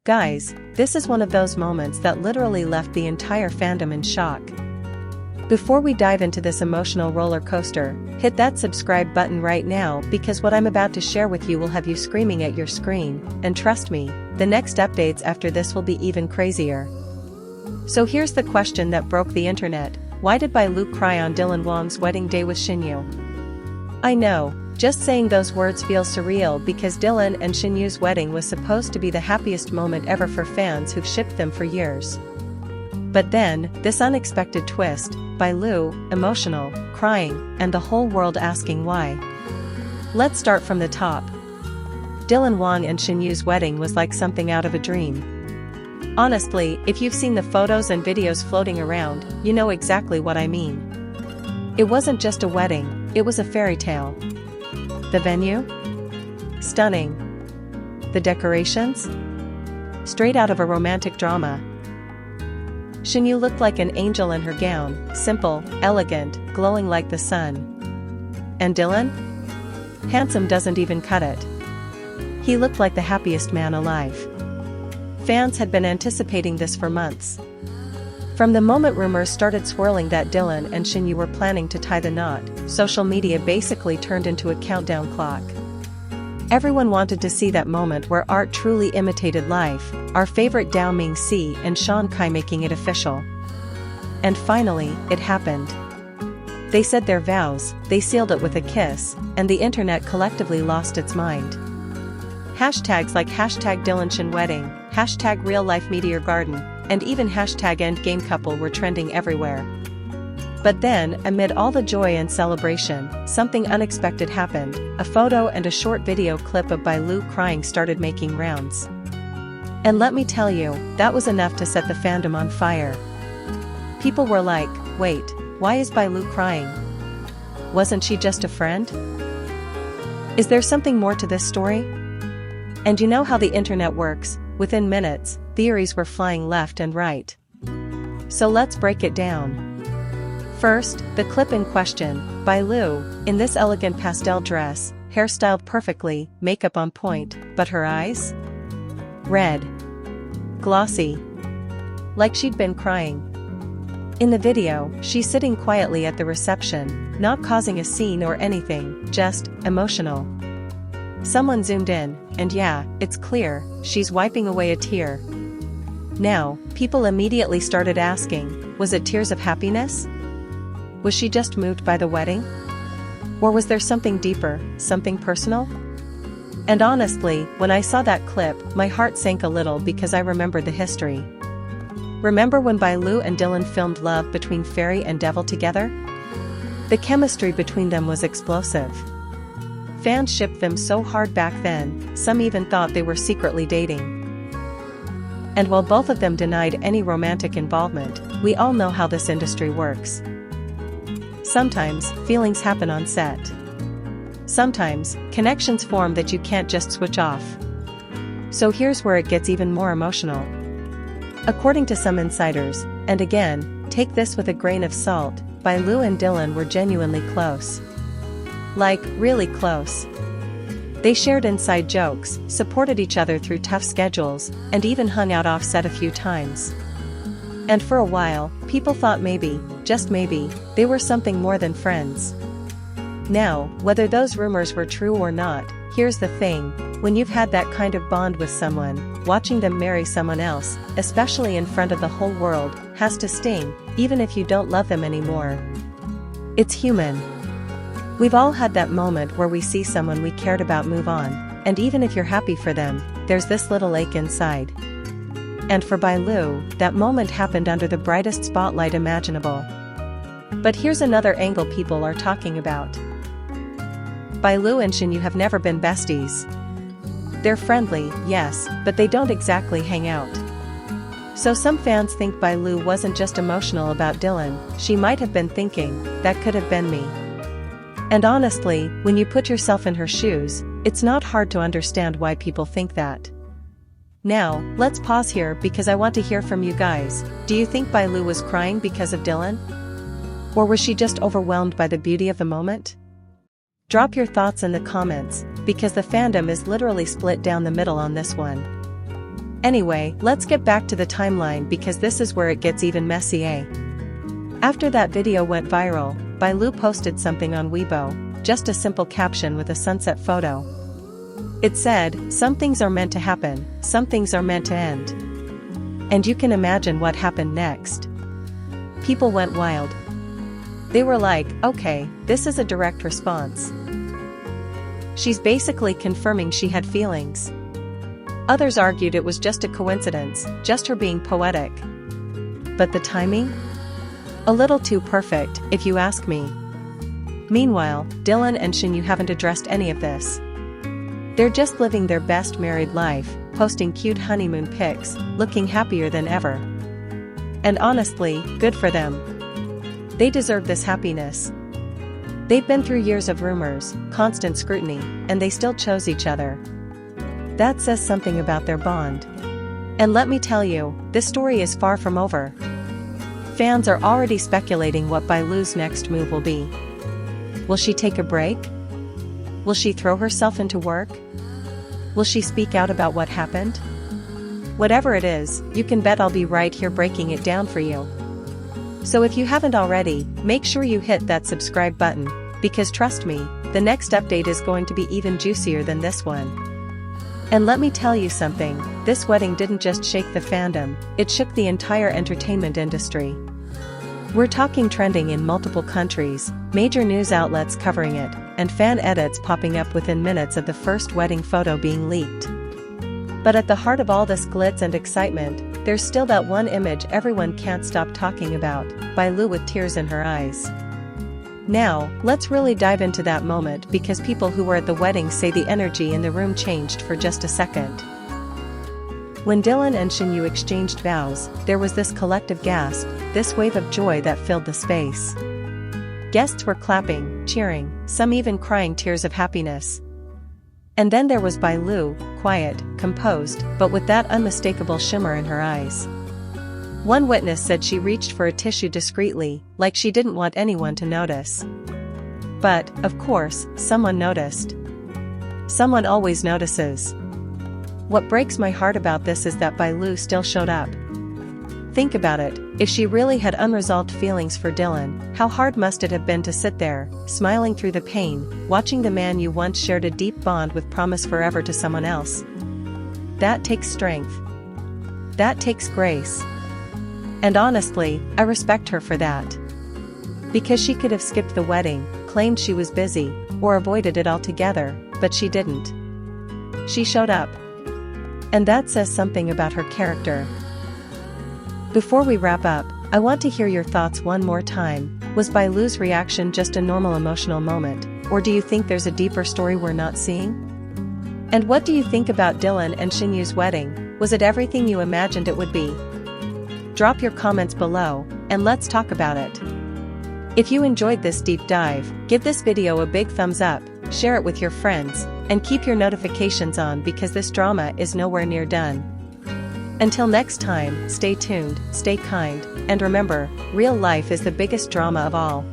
Guys, this is one of those moments that literally left the entire fandom in shock. Before we dive into this emotional roller coaster, hit that subscribe button right now because what I'm about to share with you will have you screaming at your screen, and trust me, the next updates after this will be even crazier. So here's the question that broke the internet: why did Bai Lu cry on Dylan Wang's wedding day with Shen Yue? I know, just saying those words feels surreal because Dylan and Shen Yue's wedding was supposed to be the happiest moment ever for fans who've shipped them for years. But then, this unexpected twist, Bai Lu, emotional, crying, and the whole world asking why. Let's start from the top. Dylan Wang and Shen Yue's wedding was like something out of a dream. Honestly, if you've seen the photos and videos floating around, you know exactly what I mean. It wasn't just a wedding, it was a fairy tale. The venue? Stunning. The decorations? Straight out of a romantic drama. Shen Yue looked like an angel in her gown, simple, elegant, glowing like the sun. And Dylan? Handsome doesn't even cut it. He looked like the happiest man alive. Fans had been anticipating this for months. From the moment rumors started swirling that Dylan and Shen Yue were planning to tie the knot, social media basically turned into a countdown clock. Everyone wanted to see that moment where art truly imitated life, our favorite Dao Ming-si and Shan Kai making it official. And finally, it happened. They said their vows, they sealed it with a kiss, and the internet collectively lost its mind. Hashtags like hashtag Dylan Shen wedding, hashtag real life meteor garden, and even hashtag endgame couple were trending everywhere. But then, amid all the joy and celebration, something unexpected happened. A photo and a short video clip of Bai Lu crying started making rounds. And let me tell you, that was enough to set the fandom on fire. People were like, wait, why is Bai Lu crying? Wasn't she just a friend? Is there something more to this story? And you know how the internet works, within minutes, theories were flying left and right. So let's break it down. First, the clip in question, Bai Lu, in this elegant pastel dress, hairstyled perfectly, makeup on point, but her eyes? Red. Glossy. Like she'd been crying. In the video, she's sitting quietly at the reception, not causing a scene or anything, just emotional. Someone zoomed in, and yeah, it's clear, she's wiping away a tear. Now, people immediately started asking, was it tears of happiness? Was she just moved by the wedding? Or was there something deeper, something personal? And honestly, when I saw that clip, my heart sank a little because I remembered the history. Remember when Bai Lu and Dylan filmed Love Between Fairy and Devil together? The chemistry between them was explosive. Fans shipped them so hard back then, some even thought they were secretly dating. And while both of them denied any romantic involvement, we all know how this industry works. Sometimes, feelings happen on set. Sometimes, connections form that you can't just switch off. So here's where it gets even more emotional. According to some insiders, and again, take this with a grain of salt, Bai Lu and Dylan were genuinely close. Like, really close. They shared inside jokes, supported each other through tough schedules, and even hung out off-set a few times. And for a while, people thought maybe, just maybe, they were something more than friends. Now, whether those rumors were true or not, here's the thing, when you've had that kind of bond with someone, watching them marry someone else, especially in front of the whole world, has to sting, even if you don't love them anymore. It's human. We've all had that moment where we see someone we cared about move on, and even if you're happy for them, there's this little ache inside. And for Bai Lu, that moment happened under the brightest spotlight imaginable. But here's another angle people are talking about. Bai Lu and Shen Yue have never been besties. They're friendly, yes, but they don't exactly hang out. So some fans think Bai Lu wasn't just emotional about Dylan, she might have been thinking, that could have been me. And honestly, when you put yourself in her shoes, it's not hard to understand why people think that. Now, let's pause here because I want to hear from you guys. Do you think Bai Lu was crying because of Dylan? Or was she just overwhelmed by the beauty of the moment? Drop your thoughts in the comments, because the fandom is literally split down the middle on this one. Anyway, let's get back to the timeline because this is where it gets even messy, eh? After that video went viral, Bai Lu posted something on Weibo, just a simple caption with a sunset photo. It said, "Some things are meant to happen, some things are meant to end." And you can imagine what happened next. People went wild. They were like, okay, this is a direct response. She's basically confirming she had feelings. Others argued it was just a coincidence, just her being poetic. But the timing? A little too perfect, if you ask me. Meanwhile, Dylan and Shen Yue haven't addressed any of this. They're just living their best married life, posting cute honeymoon pics, looking happier than ever. And honestly, good for them. They deserve this happiness. They've been through years of rumors, constant scrutiny, and they still chose each other. That says something about their bond. And let me tell you, this story is far from over. Fans are already speculating what Bai Lu's next move will be. Will she take a break? Will she throw herself into work? Will she speak out about what happened? Whatever it is, you can bet I'll be right here breaking it down for you. So if you haven't already, make sure you hit that subscribe button, because trust me, the next update is going to be even juicier than this one. And let me tell you something, this wedding didn't just shake the fandom, it shook the entire entertainment industry. We're talking trending in multiple countries, major news outlets covering it, and fan edits popping up within minutes of the first wedding photo being leaked. But at the heart of all this glitz and excitement, there's still that one image everyone can't stop talking about, Bai Lu with tears in her eyes. Now, let's really dive into that moment because people who were at the wedding say the energy in the room changed for just a second. When Dylan and Shen Yue exchanged vows, there was this collective gasp, this wave of joy that filled the space. Guests were clapping, cheering, some even crying tears of happiness. And then there was Bai Lu, quiet, composed, but with that unmistakable shimmer in her eyes. One witness said she reached for a tissue discreetly, like she didn't want anyone to notice. But, of course, someone noticed. Someone always notices. What breaks my heart about this is that Bai Lu still showed up. Think about it, if she really had unresolved feelings for Dylan, how hard must it have been to sit there, smiling through the pain, watching the man you once shared a deep bond with promise forever to someone else? That takes strength. That takes grace. And honestly, I respect her for that. Because she could have skipped the wedding, claimed she was busy, or avoided it altogether, but she didn't. She showed up. And that says something about her character. Before we wrap up, I want to hear your thoughts one more time. Was Bai Lu's reaction just a normal emotional moment, or do you think there's a deeper story we're not seeing? And what do you think about Dylan and Shen Yue's wedding? Was it everything you imagined it would be? Drop your comments below, and let's talk about it. If you enjoyed this deep dive, give this video a big thumbs up, share it with your friends, and keep your notifications on because this drama is nowhere near done. Until next time, stay tuned, stay kind, and remember, real life is the biggest drama of all.